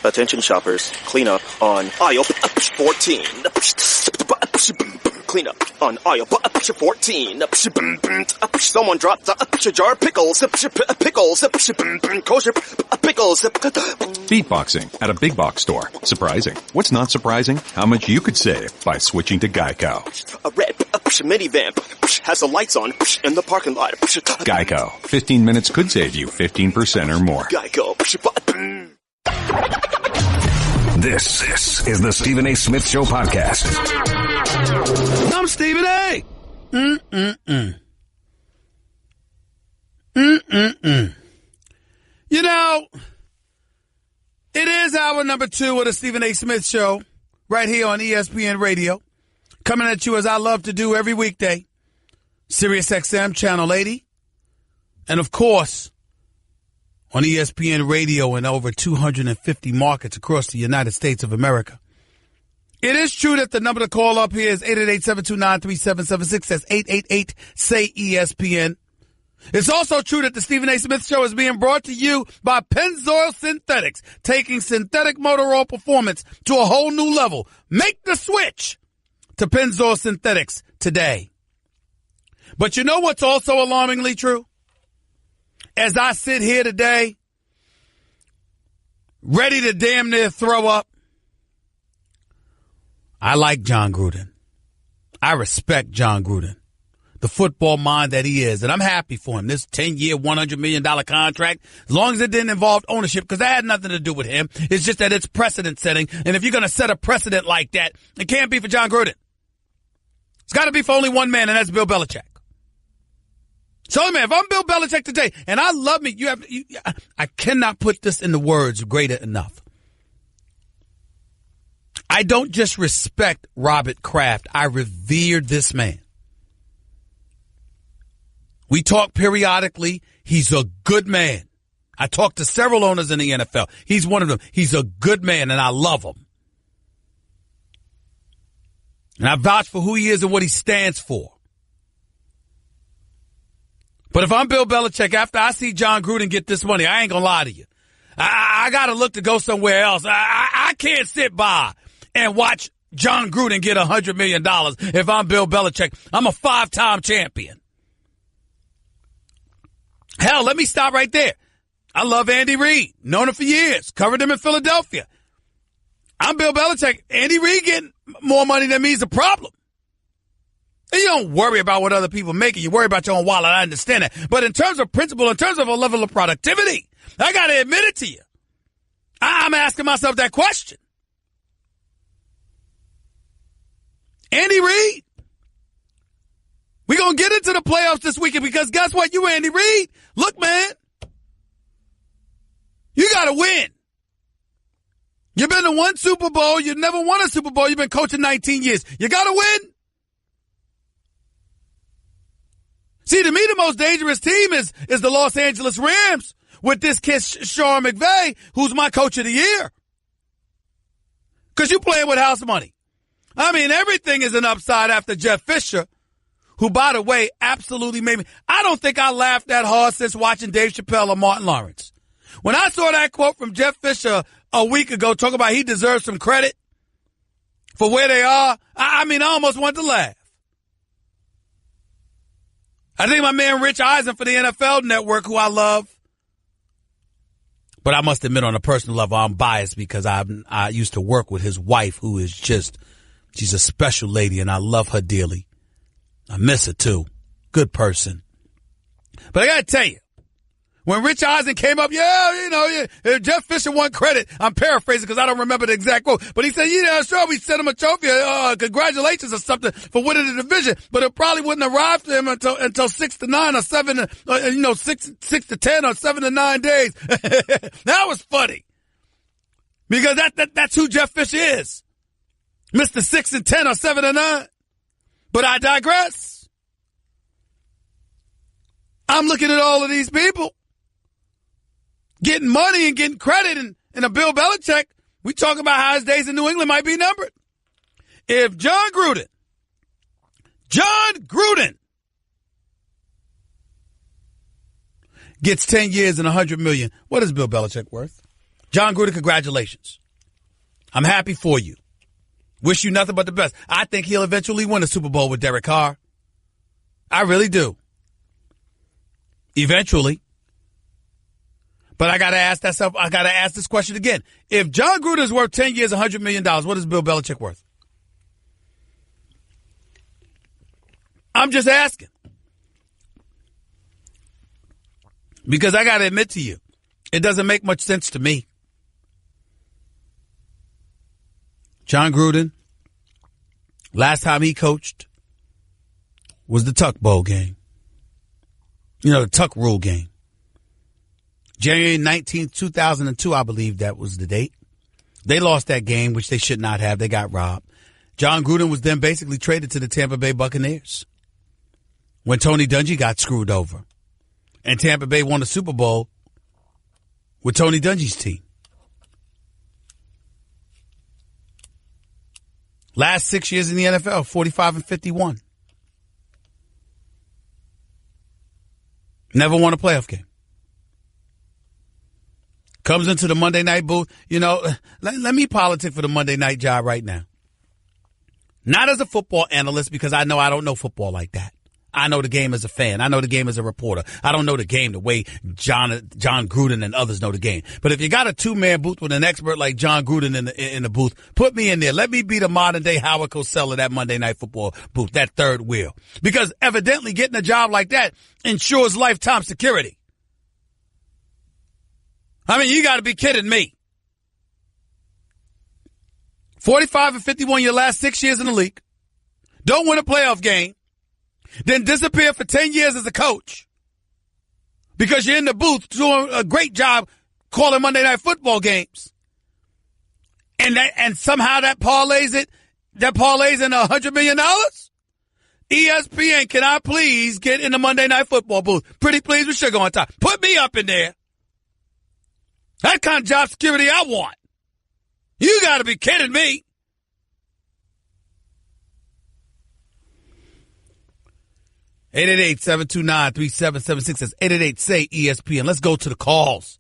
Attention shoppers, clean up on aisle 14. Clean up on aisle 14. Someone dropped a jar of pickles. Pickles. Kosher pickles. Beatboxing at a big box store. Surprising. What's not surprising? How much you could save by switching to Geico. A red minivan has the lights on in the parking lot. Geico. 15 minutes could save you 15% or more. Geico. This is the Stephen A. Smith Show podcast. I'm Stephen A. You know, it is hour number 2 of the Stephen A. Smith Show right here on ESPN Radio. Coming at you as I love to do every weekday. Sirius XM, Channel 80. And, of course, on ESPN Radio in over 250 markets across the United States of America. It is true that the number to call up here is 888-729-3776. That's 888-SAY-ESPN. It's also true that the Stephen A. Smith Show is being brought to you by Pennzoil Synthetics, taking synthetic motor oil performance to a whole new level. Make the switch to Pennzoil Synthetics today. But you know what's also alarmingly true? As I sit here today, ready to damn near throw up, I like John Gruden. I respect John Gruden, the football mind that he is, and I'm happy for him. This 10-year, $100 million contract, as long as it didn't involve ownership, because that had nothing to do with him. It's just that it's precedent setting, and if you're going to set a precedent like that, it can't be for John Gruden. It's got to be for only one man, and that's Bill Belichick. So, man, if I'm Bill Belichick today, and I love me, I cannot put this into words greater enough. I don't just respect Robert Kraft. I revere this man. We talk periodically. He's a good man. I talk to several owners in the NFL. He's one of them. He's a good man, and I love him. And I vouch for who he is and what he stands for. But if I'm Bill Belichick, after I see John Gruden get this money, I ain't going to lie to you. I got to look to go somewhere else. I can't sit by and watch John Gruden get $100 million if I'm Bill Belichick. I'm a 5-time champion. Hell, let me stop right there. I love Andy Reid. Known him for years. Covered him in Philadelphia. I'm Bill Belichick. Andy Reid getting more money than me is a problem. And you don't worry about what other people make. You worry about your own wallet. I understand that. But in terms of principle, in terms of a level of productivity, I got to admit it to you. I'm asking myself that question. Andy Reid. We're going to get into the playoffs this weekend because guess what? You Andy Reid. Look, man. You got to win. You've been to one Super Bowl. You've never won a Super Bowl. You've been coaching 19 years. You got to win. See, to me, the most dangerous team is the Los Angeles Rams with this kid, Sean McVay, who's my coach of the year. Because you playing with house money. I mean, everything is an upside after Jeff Fisher, who, by the way, absolutely made me. I don't think I laughed that hard since watching Dave Chappelle or Martin Lawrence. When I saw that quote from Jeff Fisher a week ago, talking about he deserves some credit for where they are, I almost wanted to laugh. I think my man Rich Eisen for the NFL Network, who I love. But I must admit on a personal level, I'm biased because I used to work with his wife, who is she's a special lady, and I love her dearly. I miss her, too. Good person. But I got to tell you, when Rich Eisen came up, Jeff Fisher won credit. I'm paraphrasing because I don't remember the exact quote. But he said, sure, we sent him a trophy, congratulations or something for winning the division. But it probably wouldn't arrive to him until 6 to 9 or 7, 6 to 10 or 7 to 9 days. That was funny. Because that's who Jeff Fisher is. Mr. 6 and 10 or 7 and 9. But I digress. I'm looking at all of these people getting money and getting credit, and a Bill Belichick, we talk about how his days in New England might be numbered. If John Gruden gets 10 years and $100 million, what is Bill Belichick worth? John Gruden, congratulations. I'm happy for you. Wish you nothing but the best. I think he'll eventually win a Super Bowl with Derek Carr. I really do. Eventually. But I got to ask this question again. If John Gruden is worth 10 years, $100 million, what is Bill Belichick worth? I'm just asking. Because I got to admit to you, it doesn't make much sense to me. John Gruden, last time he coached was the Tuck Bowl game. You know, the Tuck Rule game. January 19th, 2002, I believe that was the date. They lost that game, which they should not have. They got robbed. John Gruden was then basically traded to the Tampa Bay Buccaneers when Tony Dungy got screwed over. And Tampa Bay won the Super Bowl with Tony Dungy's team. Last 6 years in the NFL, 45-51. Never won a playoff game. Comes into the Monday night booth. You know, let me politic for the Monday night job right now. Not as a football analyst, because I know I don't know football like that. I know the game as a fan. I know the game as a reporter. I don't know the game the way John Gruden and others know the game. But if you got a two-man booth with an expert like John Gruden in the booth, put me in there. Let me be the modern-day Howard Cosell of that Monday Night Football booth, that third wheel. Because evidently getting a job like that ensures lifetime security. I mean, you got to be kidding me. 45-51 your last 6 years in the league. Don't win a playoff game. Then disappear for 10 years as a coach because you're in the booth doing a great job calling Monday Night Football games. And somehow that parlays in $100 million? ESPN, can I please get in the Monday Night Football booth? Pretty please with sugar on top. Put me up in there. That kind of job security I want. You got to be kidding me. Eight 729-3776. That's 888-SAY-ESPN. Let's go to the calls.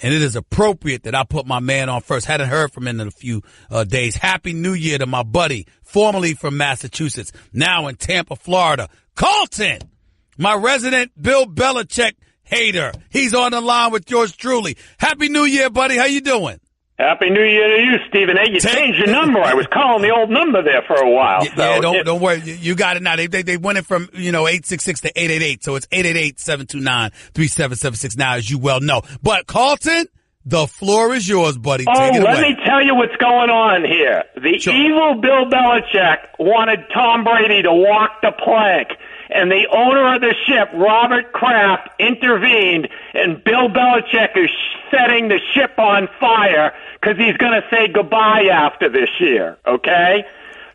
And it is appropriate that I put my man on first. Hadn't heard from him in a few days. Happy New Year to my buddy, formerly from Massachusetts, now in Tampa, Florida. Carlton, my resident Bill Belichick hater. He's on the line with yours truly. Happy New Year, buddy. How you doing? Happy New Year to you, Stephen A. You changed your number. I was calling the old number there for a while. Yeah, don't worry. You got it now. They went it from, 866 to 888. So it's 888-729-3776 now, as you well know. But Carlton, the floor is yours, buddy. Take it away. Let me tell you what's going on here. The evil Bill Belichick wanted Tom Brady to walk the plank. And the owner of the ship, Robert Kraft, intervened, and Bill Belichick is setting the ship on fire because he's going to say goodbye after this year, okay?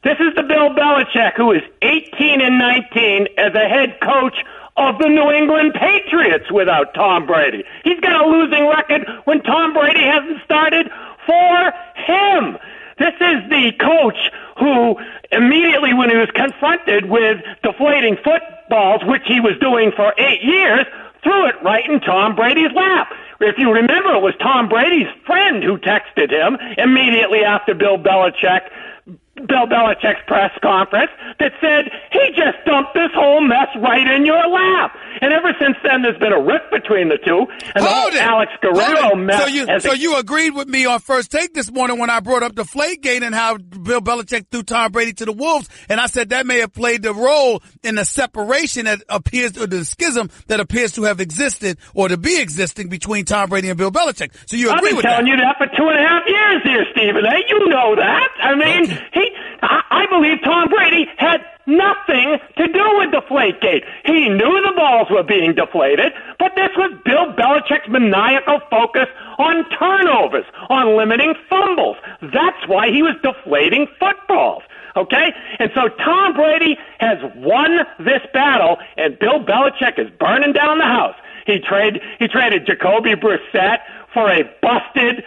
This is the Bill Belichick who is 18-19 as a head coach of the New England Patriots without Tom Brady. He's got a losing record when Tom Brady hasn't started for him. This is the coach who immediately when he was confronted with deflating footballs, which he was doing for 8 years, threw it right in Tom Brady's lap. If you remember, it was Tom Brady's friend who texted him immediately after Bill Belichick's press conference that said, he just dumped this whole mess right in your lap. And ever since then, there's been a rift between the two. And the whole Alex Guerrero mess. So you agreed with me on First Take this morning when I brought up Deflategate and how Bill Belichick threw Tom Brady to the Wolves. And I said that may have played the role in the separation that appears, or the schism that appears to have existed or to be existing between Tom Brady and Bill Belichick. So you agree with that? I've been telling you that for 2.5 years here, Stephen. Hey, you know that. I mean, I believe Tom Brady had nothing to do with Deflategate. He knew the balls were being deflated, but this was Bill Belichick's maniacal focus on turnovers, on limiting fumbles. That's why he was deflating footballs. Okay? And so Tom Brady has won this battle, and Bill Belichick is burning down the house. He traded Jacoby Brissett for a busted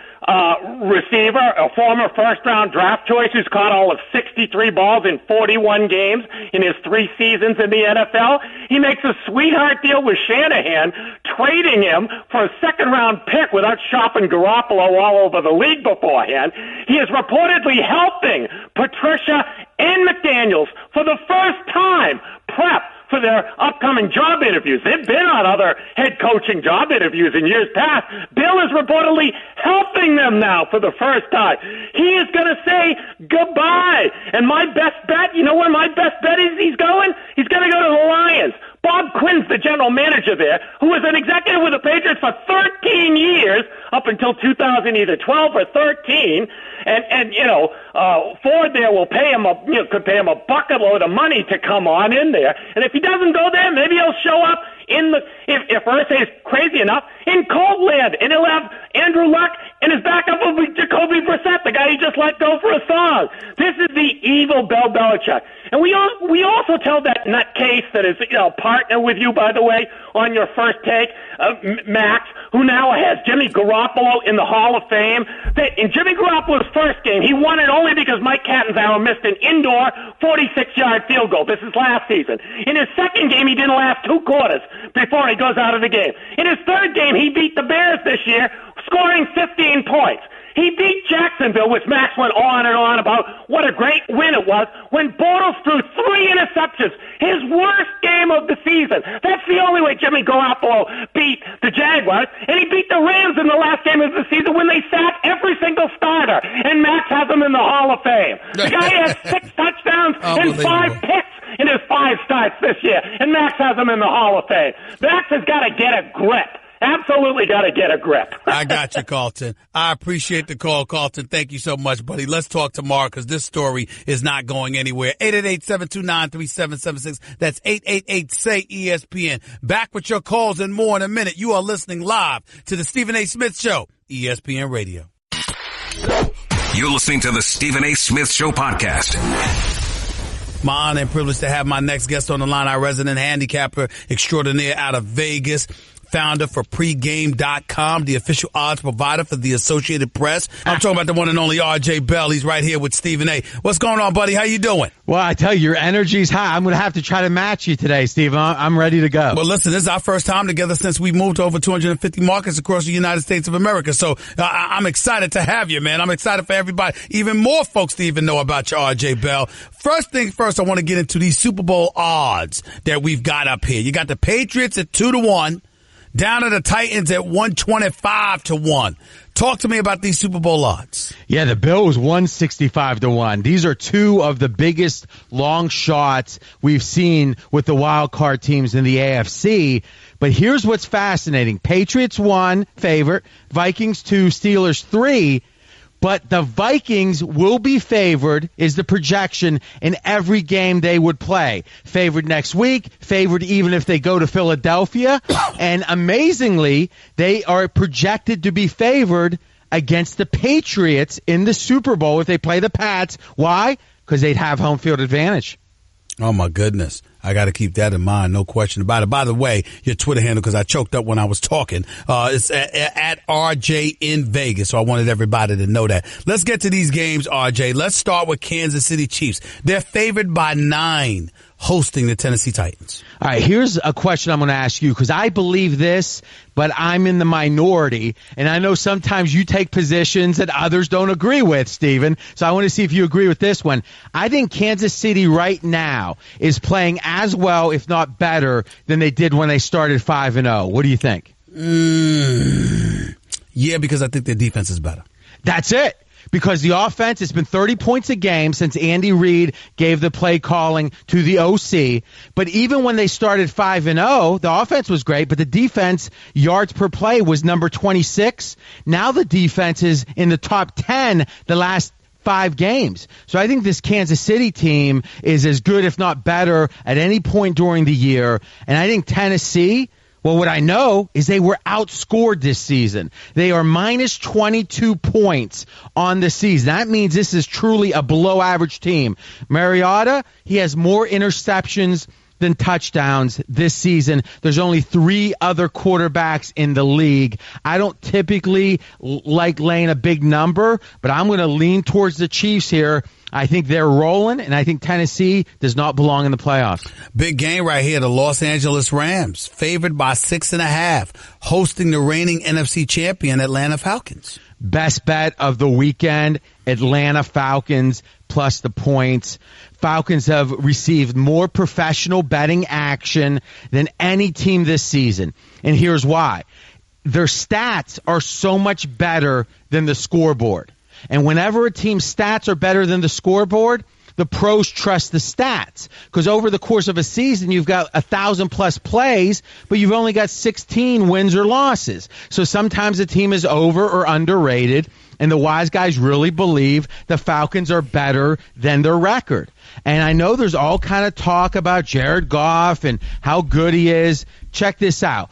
receiver, a former first-round draft choice who's caught all of 63 balls in 41 games in his 3 seasons in the NFL. He makes a sweetheart deal with Shanahan, trading him for a second-round pick without shopping Garoppolo all over the league beforehand. He is reportedly helping Patricia and McDaniels for the first time prep for their upcoming job interviews. They've been on other head coaching job interviews in years past. Bill is reportedly helping them now for the first time. He is going to say goodbye. And my best bet, you know where my best bet is he's going? He's going to go to the Lions. Bob Quinn's the general manager there, who was an executive with the Patriots for 13 years, up until 2012 or 13. And Ford there will pay him could pay him a bucket load of money to come on in there. And if he doesn't go there, maybe he'll show up if Irsay is crazy enough, in Colt land, and he'll have Andrew Luck, and his backup will be Jacoby Brissett, the guy he just let go for a song. This is the evil Bill Belichick. And we also tell that nutcase that is, partner with you, by the way, on your first take, Max, who now has Jimmy Garoppolo in the Hall of Fame, that in Jimmy Garoppolo's first game, he won it only because Mike Catanzaro missed an indoor 46-yard field goal. This is last season. In his second game, he didn't last 2 quarters before he goes out of the game. In his third game, he beat the Bears this year, scoring 15 points. He beat Jacksonville, which Max went on and on about what a great win it was, when Bortles threw 3 interceptions, his worst game of the season. That's the only way Jimmy Garoppolo beat the Jaguars, and he beat the Rams in the last game of the season when they sacked every single starter, and Max has him in the Hall of Fame. The guy has 6 touchdowns and 5 picks in his 5 starts this year, and Max has him in the Hall of Fame. Max has got to get a grip. Absolutely got to get a grip. I got you, Carlton. I appreciate the call, Carlton. Thank you so much, buddy. Let's talk tomorrow because this story is not going anywhere. 888-729-3776. That's 888-SAY-ESPN. Back with your calls and more in a minute. You are listening live to the Stephen A. Smith Show, ESPN Radio. You're listening to the Stephen A. Smith Show podcast. My honor and privilege to have my next guest on the line, our resident handicapper extraordinaire out of Vegas, founder for pregame.com, the official odds provider for the Associated Press. I'm talking about the one and only RJ Bell. He's right here with Stephen A. What's going on, buddy? How you doing? Well, I tell you, your energy's high. I'm going to have to try to match you today, Stephen. I'm ready to go. Well, listen, this is our first time together since we moved to over 250 markets across the United States of America. So I'm excited to have you, man. I'm excited for everybody, even more folks to even know about your RJ Bell. First thing first, I want to get into these Super Bowl odds that we've got up here. You got the Patriots at 2-1. Down to the Titans at 125-1. Talk to me about these Super Bowl odds. Yeah, the Bills 165-1. These are 2 of the biggest long shots we've seen with the wild card teams in the AFC. But here's what's fascinating. Patriots 1 favorite, Vikings 2, Steelers 3. But the Vikings will be favored, is the projection, in every game they would play. Favored next week, favored even if they go to Philadelphia. And amazingly, they are projected to be favored against the Patriots in the Super Bowl if they play the Pats. Why? Because they'd have home field advantage. Oh, my goodness. I got to keep that in mind. No question about it. By the way, your Twitter handle, because I choked up when I was talking, it's at RJ in Vegas. So I wanted everybody to know that. Let's get to these games, RJ. Let's start with Kansas City Chiefs. They're favored by 9 hosting the Tennessee Titans. All right, here's a question I'm going to ask you because I believe this, but I'm in the minority. And I know sometimes you take positions that others don't agree with, Stephen. So I want to see if you agree with this one. I think Kansas City right now is playing as well, if not better, than they did when they started 5-0. What do you think? Yeah, because I think their defense is better. That's it. Because the offense has been 30 points a game since Andy Reid gave the play calling to the OC. But even when they started 5-0, the offense was great, but the defense, yards per play, was number 26. Now the defense is in the top 10 the last 5 games. So I think this Kansas City team is as good, if not better, at any point during the year. And I think Tennessee, well, what I know is they were outscored this season. They are minus 22 points on the season. That means this is truly a below-average team. Mariota, he has more interceptions than touchdowns this season. There's only 3 other quarterbacks in the league. I don't typically like laying a big number, but I'm going to lean towards the Chiefs here. I think they're rolling, and I think Tennessee does not belong in the playoffs. Big game right here. The Los Angeles Rams, favored by 6.5, hosting the reigning NFC champion Atlanta Falcons. Best bet of the weekend, Atlanta Falcons plus the points. Falcons have received more professional betting action than any team this season, and here's why. Their stats are so much better than the scoreboard. And whenever a team's stats are better than the scoreboard, the pros trust the stats. Because over the course of a season, you've got 1,000+ plays, but you've only got 16 wins or losses. So sometimes a team is over or underrated, and the wise guys really believe the Falcons are better than their record. And I know there's all kind of talk about Jared Goff and how good he is. Check this out.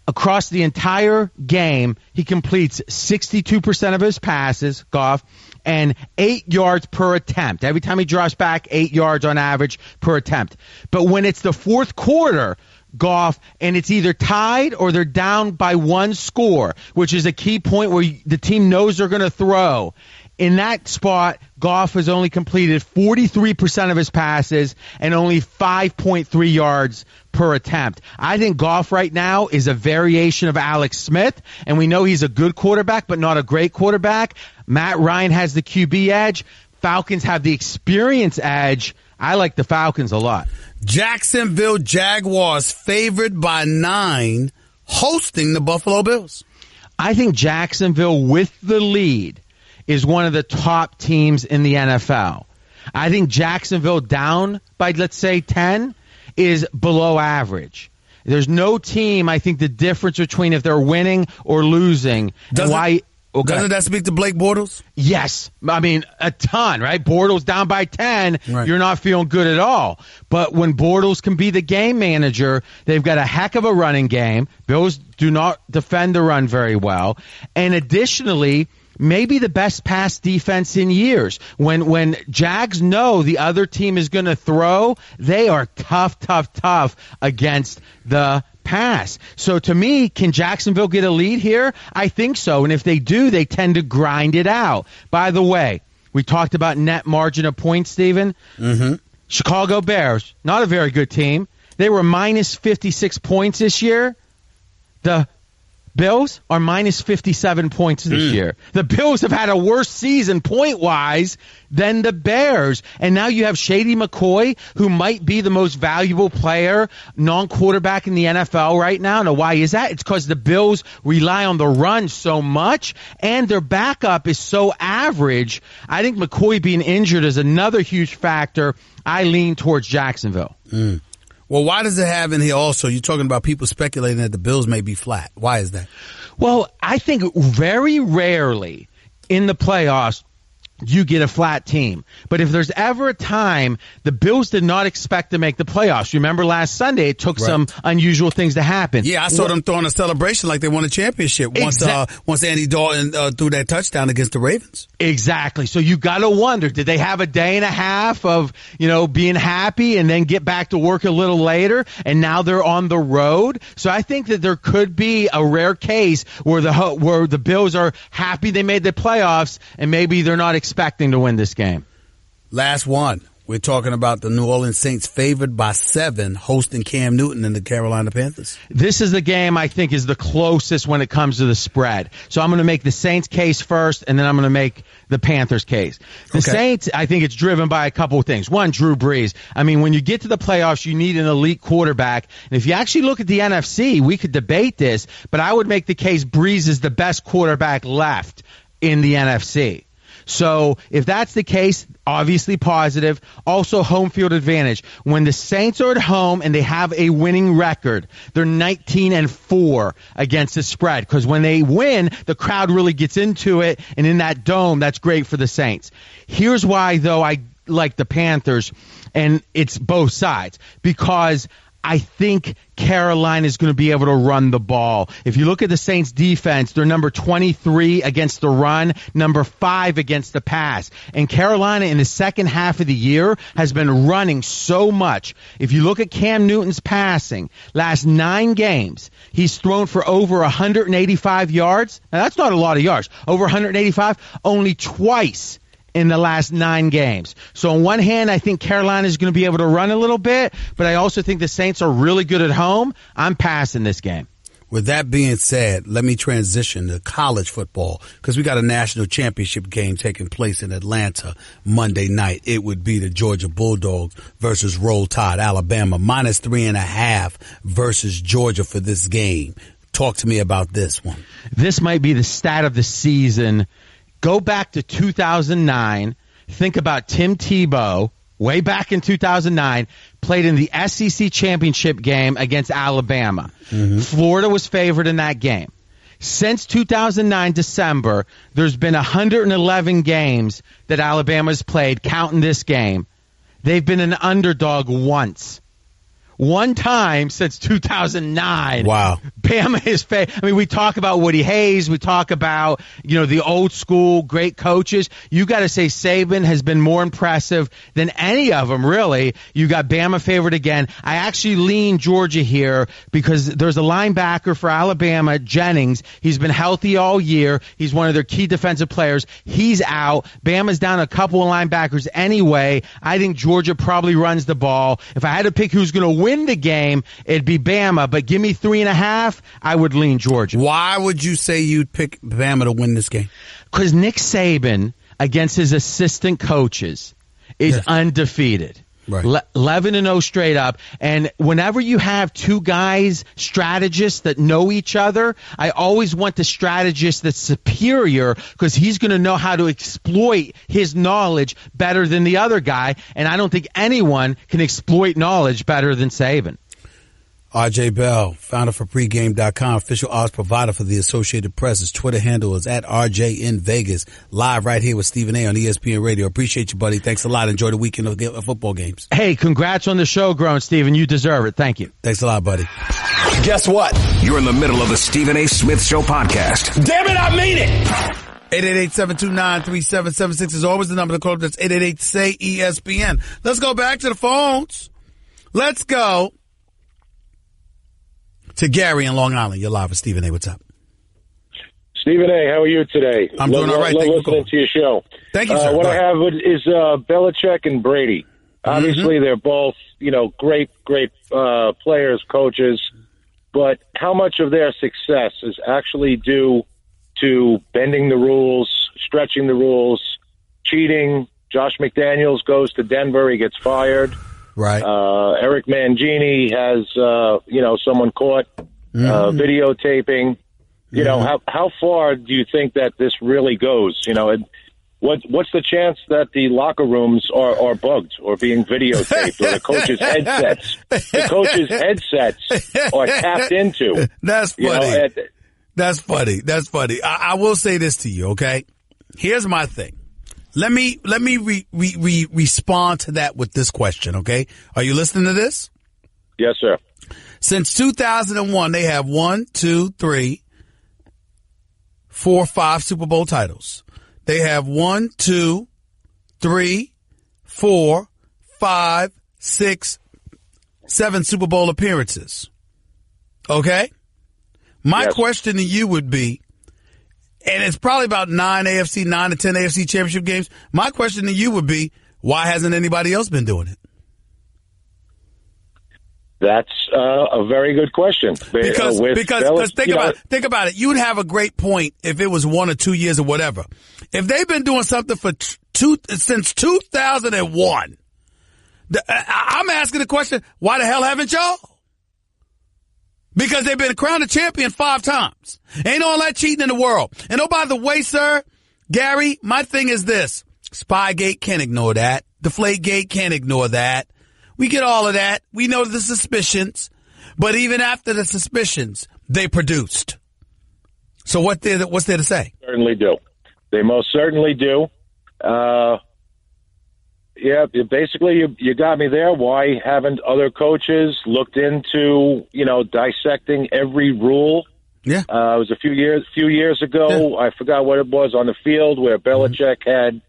Across the entire game, he completes 62% of his passes, Goff, and 8 yards per attempt. Every time he drops back, 8 yards on average per attempt. But when it's the fourth quarter, Goff, and it's either tied or they're down by 1 score, which is a key point where the team knows they're going to throw. In that spot, Goff has only completed 43% of his passes and only 5.3 yards per attempt. I think Goff right now is a variation of Alex Smith, and we know he's a good quarterback, but not a great quarterback. Matt Ryan has the QB edge. Falcons have the experience edge. I like the Falcons a lot. Jacksonville Jaguars, favored by 9, hosting the Buffalo Bills. I think Jacksonville, with the lead, is one of the top teams in the NFL. I think Jacksonville down by, let's say, 10 is below average. There's no team, I think the difference between if they're winning or losing. Doesn't that speak to Blake Bortles? Yes. I mean, a ton, right? Bortles down by 10, right. You're not feeling good at all. But when Bortles can be the game manager, they've got a heck of a running game. Bills do not defend the run very well. And additionally, maybe the best pass defense in years. When Jags know the other team is going to throw, they are tough against the pass. So to me, can Jacksonville get a lead here? I think so. And if they do, they tend to grind it out. By the way, we talked about net margin of points, Steven. Mm-hmm. Chicago Bears, not a very good team. They were minus 56 points this year. The Bills are minus 57 points this year. The Bills have had a worse season point-wise than the Bears. And now you have Shady McCoy, who might be the most valuable player, non-quarterback in the NFL right now. Now, why is that? It's because the Bills rely on the run so much, and their backup is so average. I think McCoy being injured is another huge factor. I lean towards Jacksonville. Well, why does it have in here also, you're talking about people speculating that the Bills may be flat. Why is that? Well, I think very rarely in the playoffs you get a flat team. But if there's ever a time the Bills did not expect to make the playoffs, remember last Sunday it took some unusual things to happen. Yeah, I saw them throwing a celebration like they won a championship once Andy Dalton threw that touchdown against the Ravens. Exactly. So you got to wonder, did they have a day and a half of, being happy and then get back to work a little later, and now they're on the road? So I think that there could be a rare case where the Bills are happy they made the playoffs and maybe they're not expecting to win this game. Last one. We're talking about the New Orleans Saints favored by 7 hosting Cam Newton and the Carolina Panthers. This is the game I think is the closest when it comes to the spread. So I'm going to make the Saints case first, and then I'm going to make the Panthers case. The Saints, I think it's driven by a couple of things. One, Drew Brees. I mean, when you get to the playoffs, you need an elite quarterback. And if you actually look at the NFC, we could debate this, but I would make the case Brees is the best quarterback left in the NFC. So if that's the case, obviously positive. Also, home field advantage. When the Saints are at home and they have a winning record, they're 19-4 against the spread. Because when they win, the crowd really gets into it. And in that dome, that's great for the Saints. Here's why, though, I like the Panthers, and it's both sides. Because I think Carolina is going to be able to run the ball. If you look at the Saints defense, they're number 23 against the run, number 5 against the pass. And Carolina in the second half of the year has been running so much. If you look at Cam Newton's passing, last 9 games, he's thrown for over 185 yards. Now that's not a lot of yards. Over 185, only twice in the last 9 games. So on one hand, I think Carolina is going to be able to run a little bit, but I also think the Saints are really good at home. I'm passing this game. With that being said, let me transition to college football because we got a national championship game taking place in Atlanta Monday night. It would be the Georgia Bulldogs versus Roll Tide, Alabama, -3.5 versus Georgia for this game. Talk to me about this one. This might be the stat of the season. Go back to 2009. Think about Tim Tebow, way back in 2009, played in the SEC championship game against Alabama. Mm-hmm. Florida was favored in that game. Since 2009 December, there's been 111 games that Alabama's played, counting this game. They've been an underdog once. One time since 2009. Wow. Bama is we talk about Woody Hayes. We talk about, the old school great coaches. You got to say Saban has been more impressive than any of them, really. You got Bama favored again. I actually lean Georgia here because there's a linebacker for Alabama, Jennings. He's been healthy all year. He's one of their key defensive players. He's out. Bama's down a couple of linebackers anyway. I think Georgia probably runs the ball. If I had to pick who's going to win the game, it'd be Bama, but give me 3.5, I would lean Georgia. Why would you say you'd pick Bama to win this game? Because Nick Saban, against his assistant coaches, is undefeated. Right. 11-0 straight up. And whenever you have two guys, strategists that know each other, I always want the strategist that's superior because he's going to know how to exploit his knowledge better than the other guy. And I don't think anyone can exploit knowledge better than Saban. RJ Bell, founder for pregame.com, official odds provider for the Associated Press. His Twitter handle is at RJ in Vegas. Live right here with Stephen A on ESPN Radio. Appreciate you, buddy. Thanks a lot. Enjoy the weekend of football games. Hey, congrats on the show, Grown Stephen. You deserve it. Thank you. Thanks a lot, buddy. Guess what? You're in the middle of the Stephen A. Smith Show podcast. Damn it, I mean it! 888-729-3776 is always the number to call. That's 888-SAY-ESPN. Let's go back to the phones. Let's go to Gary in Long Island. You're live with Stephen A. What's up? Stephen A., how are you today? I'm doing all right. Love listening to your show. Thank you, sir. What I have is Belichick and Brady. Obviously, they're both, great players, coaches. But how much of their success is actually due to bending the rules, stretching the rules, cheating? Josh McDaniels goes to Denver. He gets fired. Right. Eric Mangini has, someone caught videotaping. How far do you think that this really goes? What's the chance that the locker rooms are bugged or being videotaped or the coaches' headsets are tapped into? That's funny. That's funny. That's funny. I will say this to you, okay? Here's my thing. Let me respond to that with this question, okay? Are you listening to this? Yes, sir. Since 2001, they have 1, 2, 3, 4, 5 Super Bowl titles. They have 1, 2, 3, 4, 5, 6, 7 Super Bowl appearances. Okay? My question to you would be, and it's probably about 9 to 10 AFC championship games. My question to you would be, why hasn't anybody else been doing it? That's a very good question. Because think about it. You would have a great point if it was 1 or 2 years or whatever. If they've been doing something for since 2001, I'm asking the question, why the hell haven't y'all? Because they've been crowned a champion 5 times. Ain't all that cheating in the world. And oh, by the way, sir, Gary, my thing is this. Spygate can't ignore that. Deflategate can't ignore that. We get all of that. We know the suspicions. But even after the suspicions, they produced. So what's there to say? Certainly do. They most certainly do. Yeah, basically you got me there. Why haven't other coaches looked into, dissecting every rule? Yeah. It was a few years ago. Yeah. I forgot what it was on the field where Belichick had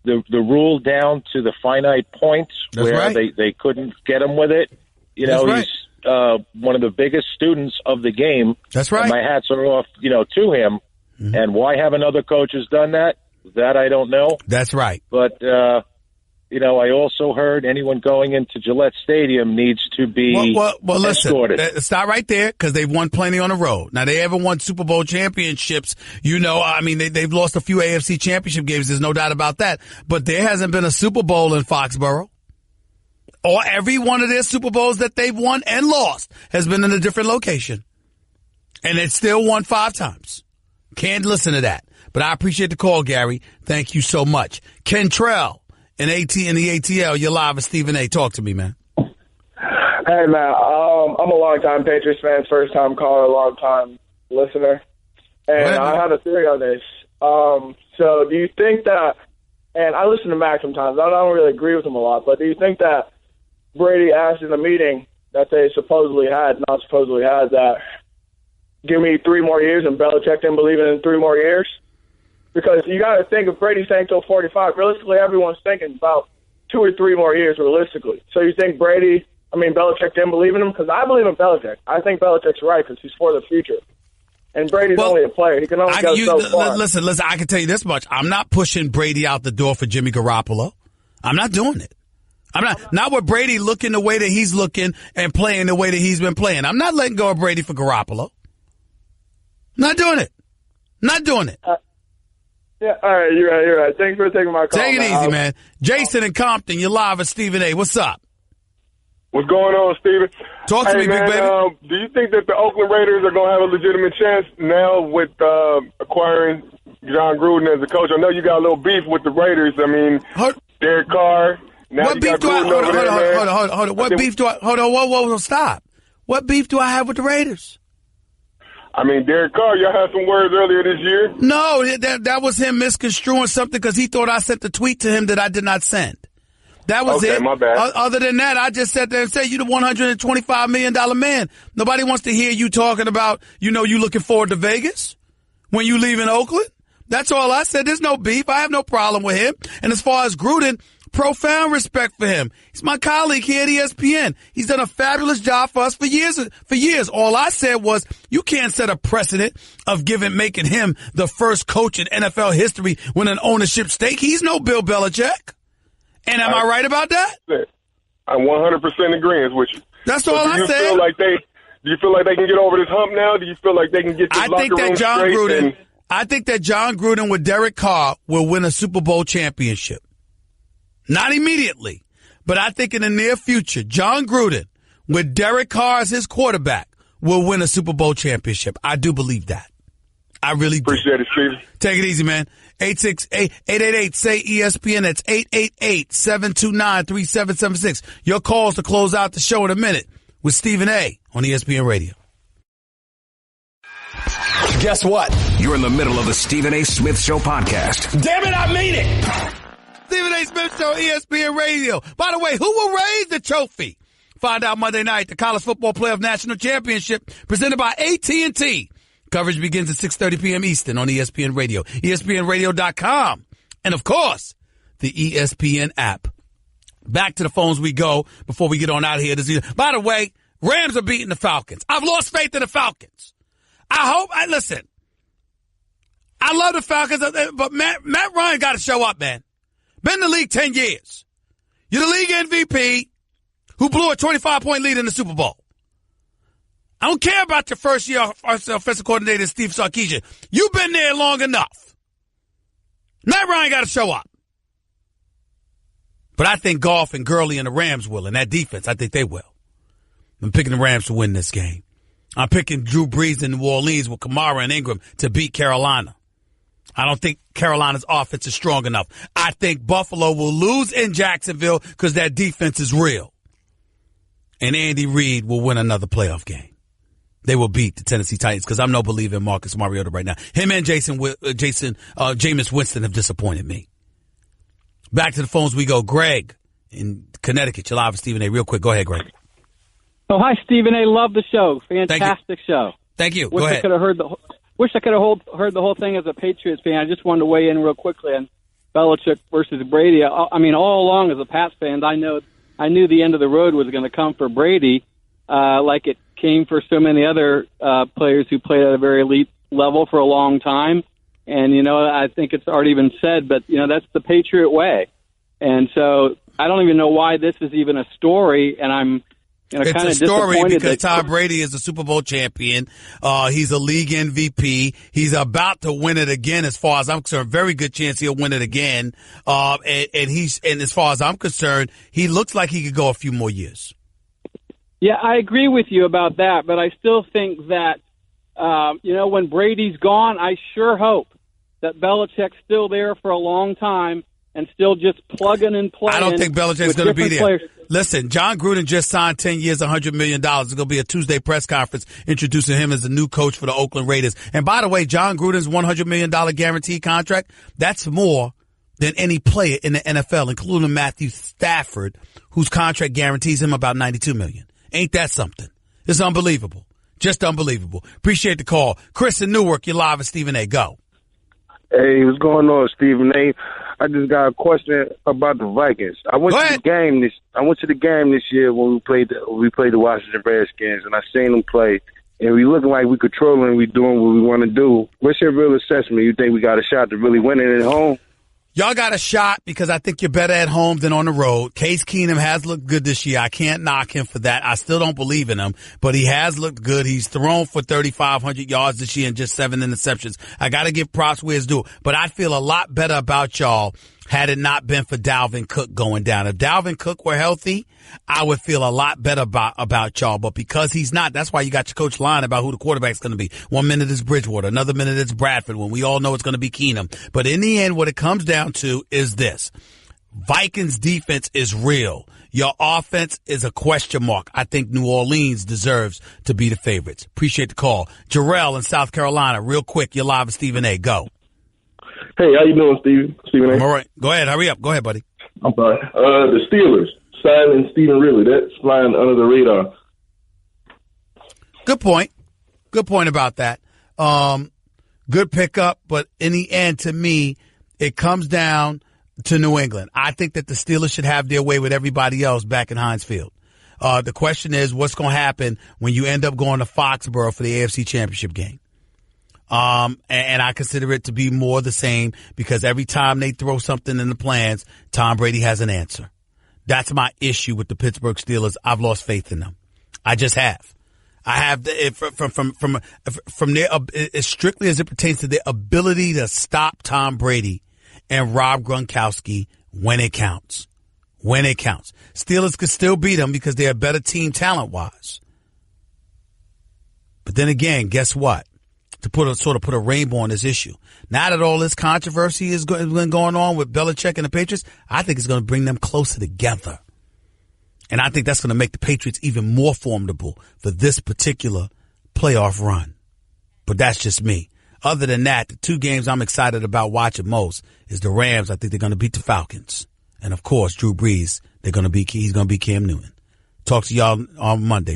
the rule down to the finite points. That's where right. they couldn't get him with it. That's right. He's one of the biggest students of the game. That's right. And my hats are off, to him. Mm-hmm. And why haven't other coaches done that? That I don't know. That's right. But, I also heard anyone going into Gillette Stadium needs to be escorted. Listen, stop right there because they've won plenty on the road. Now, they haven't won Super Bowl championships. They've lost a few AFC championship games. There's no doubt about that. But there hasn't been a Super Bowl in Foxborough. Or every one of their Super Bowls that they've won and lost has been in a different location. And it's still won 5 times. Can't listen to that. But I appreciate the call, Gary. Thank you so much. Kentrell in the ATL, you're live with Stephen A. Talk to me, man. Hey, man. I'm a long-time Patriots fan, first-time caller, long-time listener. And I had a theory on this. So do you think that, and I listen to Mac sometimes, I don't really agree with him a lot, but do you think that Brady asked in the meeting that they not supposedly had, that give me 3 more years, and Belichick didn't believe in 3 more years? Because you got to think of Brady saying till 45. Realistically, everyone's thinking about 2 or 3 more years realistically. So you think Belichick didn't believe in him? Because I believe in Belichick. I think Belichick's right because he's for the future. And Brady's only a player. He can only go so far. Listen, I can tell you this much. I'm not pushing Brady out the door for Jimmy Garoppolo. I'm not doing it. I'm not with Brady looking the way that he's looking and playing the way that he's been playing. I'm not letting go of Brady for Garoppolo. Not doing it. Not doing it. Yeah, all right, you're right. Thanks for taking my call. Take it easy, man. Jason in Compton, you're live with Stephen A. What's up? What's going on, Stephen? Talk to me, man, big baby. Do you think that the Oakland Raiders are going to have a legitimate chance now with acquiring John Gruden as a coach? I know you got a little beef with the Raiders. I mean, Derek Carr. Now what beef do I? Hold on. What beef do I? Hold on. Whoa, stop. What beef do I have with the Raiders? I mean, Derek Carr, y'all had some words earlier this year. No, that was him misconstruing something because he thought I sent the tweet to him that I did not send. That was it. My bad. Other than that, I just sat there and said, you're the $125 million man. Nobody wants to hear you talking about, you looking forward to Vegas when you leave in Oakland. That's all I said. There's no beef. I have no problem with him. And as far as Gruden, profound respect for him. He's my colleague here at ESPN. He's done a fabulous job for us for years. All I said was you can't set a precedent of making him the first coach in NFL history with an ownership stake. He's no Bill Belichick. And am I right about that? I'm 100% agreeing with you. That's all I said. Do you feel like they can get over this hump now? Do you feel like they can get this locker room straight? I think that John Gruden with Derek Carr will win a Super Bowl championship. Not immediately, but I think in the near future, John Gruden, with Derek Carr as his quarterback, will win a Super Bowl championship. I do believe that. I really do. Appreciate it, Steve. Take it easy, man. 888-SAY-ESPN. That's 888-729-3776. Your calls to close out the show in a minute with Stephen A. on ESPN Radio. Guess what? You're in the middle of the Stephen A. Smith Show podcast. Damn it, I mean it! Stephen A. Smith Show, ESPN Radio. By the way, who will raise the trophy? Find out Monday night, the College Football Playoff National Championship presented by AT&T. Coverage begins at 6:30 p.m. Eastern on ESPN Radio, ESPNradio.com, and, of course, the ESPN app. Back to the phones we go before we get on out of here. By the way, Rams are beating the Falcons. I've lost faith in the Falcons. Listen, I love the Falcons, but Matt Ryan got to show up, man. Been in the league 10 years. You're the league MVP who blew a 25-point lead in the Super Bowl. I don't care about your first year offensive coordinator, Steve Sarkisian. You've been there long enough. Matt Ryan got to show up. But I think Goff and Gurley and the Rams will, and that defense, I think they will. I'm picking the Rams to win this game. I'm picking Drew Brees in New Orleans with Kamara and Ingram to beat Carolina. I don't think Carolina's offense is strong enough. I think Buffalo will lose in Jacksonville because that defense is real. And Andy Reid will win another playoff game. They will beat the Tennessee Titans because I'm no believer in Marcus Mariota right now. Him and Jameis Winston have disappointed me. Back to the phones we go. Greg in Connecticut. You're live with Stephen A. Real quick. Go ahead, Greg. Oh, hi, Stephen A. Love the show. Fantastic show. Thank you. Wish Go I ahead. could have heard the whole thing as a Patriots fan. I just wanted to weigh in real quickly on Belichick versus Brady. I mean, all along as a Pats fan, I knew the end of the road was going to come for Brady, like it came for so many other players who played at a very elite level for a long time. And, I think it's already been said, but, that's the Patriot way. And so I don't even know why this is even a story, and I'm it's kind a of story disappointed because that Tom Brady is a Super Bowl champion. He's a league MVP. He's about to win it again, as far as I'm concerned. Very good chance he'll win it again. And as far as I'm concerned, he looks like he could go a few more years. Yeah, I agree with you about that, but I still think that, when Brady's gone, I sure hope that Belichick's still there for a long time and still just plugging and playing. I don't think Belichick's going to be there. Players. Listen, John Gruden just signed 10 years, $100 million. There's going to be a Tuesday press conference introducing him as the new coach for the Oakland Raiders. And by the way, John Gruden's $100 million guaranteed contract, that's more than any player in the NFL, including Matthew Stafford, whose contract guarantees him about $92 million. Ain't that something? It's unbelievable. Just unbelievable. Appreciate the call. Chris in Newark, you're live with Stephen A. Go. Hey, what's going on, Stephen A? I just got a question about the Vikings. I went to the game this year when we played the Washington Redskins, and I seen them play. And we looking like we controlling and we doing what we want to do. What's your real assessment? You think we got a shot to really win it at home? Y'all got a shot because I think you're better at home than on the road. Case Keenum has looked good this year. I can't knock him for that. I still don't believe in him, but he has looked good. He's thrown for 3,500 yards this year and just 7 interceptions. I got to give props where it's due, but I'd feel a lot better about y'all had it not been for Dalvin Cook going down. If Dalvin Cook were healthy, I would feel a lot better about y'all. But because he's not, that's why you got your coach lying about who the quarterback's going to be. 1 minute it's Bridgewater, another minute it's Bradford, when we all know it's going to be Keenum. But in the end, what it comes down to is this. Vikings defense is real. Your offense is a question mark. I think New Orleans deserves to be the favorites. Appreciate the call. Jarrell in South Carolina, real quick, you're live with Stephen A. Go. Hey, how you doing, Stephen A? All right. Go ahead. Hurry up. Go ahead, buddy. I'm sorry. The Steelers signing Stephen Ridley. That's flying under the radar. Good point. Good point about that. Good pickup, but in the end, to me, it comes down to New England. I think that the Steelers should have their way with everybody else back in Heinz Field. The question is, what's going to happen when you end up going to Foxborough for the AFC Championship game? And I consider it to be more the same because every time they throw something in the plans, Tom Brady has an answer. That's my issue with the Pittsburgh Steelers. I've lost faith in them. I just have. I have from their, as strictly as it pertains to their ability to stop Tom Brady and Rob Gronkowski when it counts. When it counts. Steelers could still beat them because they're a better team talent-wise. But then again, guess what? To put a rainbow on this issue. Now that all this controversy is going on with Belichick and the Patriots, I think it's going to bring them closer together. And I think that's going to make the Patriots even more formidable for this particular playoff run. But that's just me. Other than that, the two games I'm excited about watching most is the Rams. I think they're going to beat the Falcons. And of course, Drew Brees, he's going to be Cam Newton. Talk to y'all on Monday.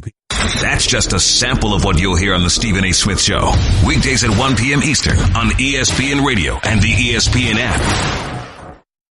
That's just a sample of what you'll hear on the Stephen A. Smith Show. Weekdays at 1 p.m. Eastern on ESPN Radio and the ESPN app.